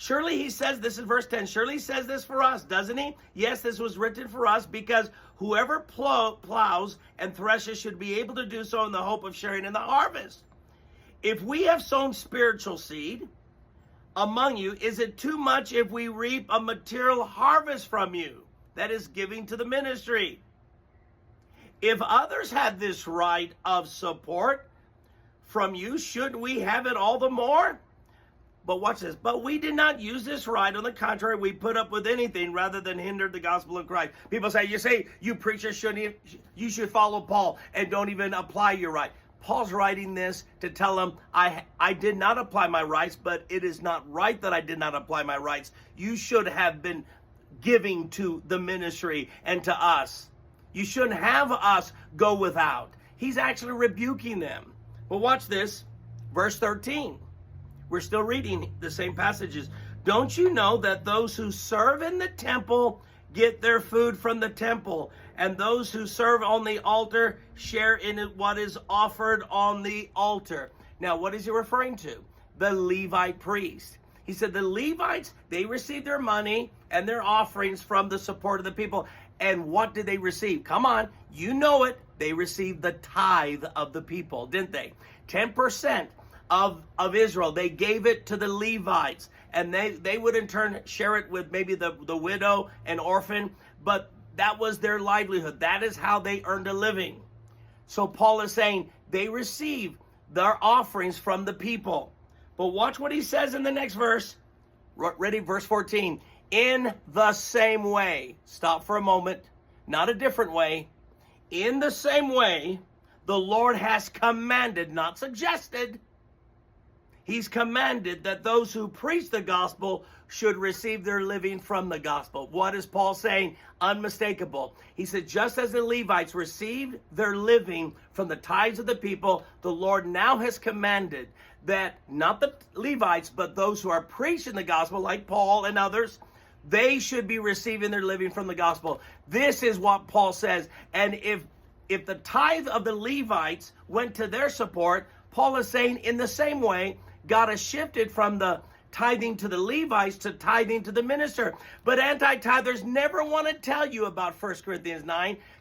Surely he says this in verse 10. Surely he says this for us, doesn't he? Yes, this was written for us because whoever plows and threshes should be able to do so in the hope of sharing in the harvest. If we have sown spiritual seed among you, is it too much if we reap a material harvest from you? That is giving to the ministry. If others had this right of support from you, should we have it all the more? But watch this. But we did not use this right. On the contrary, we put up with anything rather than hinder the gospel of Christ. People say, you preachers you should follow Paul and don't even apply your right. Paul's writing this to tell them, I did not apply my rights, but it is not right that I did not apply my rights. You should have been giving to the ministry and to us. You shouldn't have us go without. He's actually rebuking them. But watch this, verse 13. We're still reading the same passages. Don't you know that those who serve in the temple get their food from the temple, and those who serve on the altar share in what is offered on the altar? Now, what is he referring to? The Levite priest. He said the Levites, they received their money and their offerings from the support of the people. And what did they receive? Come on, you know it. They received the tithe of the people, didn't they? 10% of Israel, they gave it to the Levites, and they would in turn share it with maybe the widow and orphan, but that was their livelihood. That is how they earned a living. So Paul is saying they receive their offerings from the people. But watch what he says in the next verse. Ready? Verse 14. In the same way, stop for a moment, not a different way. In the same way, the Lord has commanded, not suggested, He's commanded that those who preach the gospel should receive their living from the gospel. What is Paul saying? Unmistakable. He said, just as the Levites received their living from the tithes of the people, the Lord now has commanded that not the Levites, but those who are preaching the gospel, like Paul and others, they should be receiving their living from the gospel. This is what Paul says. And if the tithe of the Levites went to their support, Paul is saying in the same way, God has shifted from the tithing to the Levites to tithing to the minister. But anti-tithers never want to tell you about 1 Corinthians 9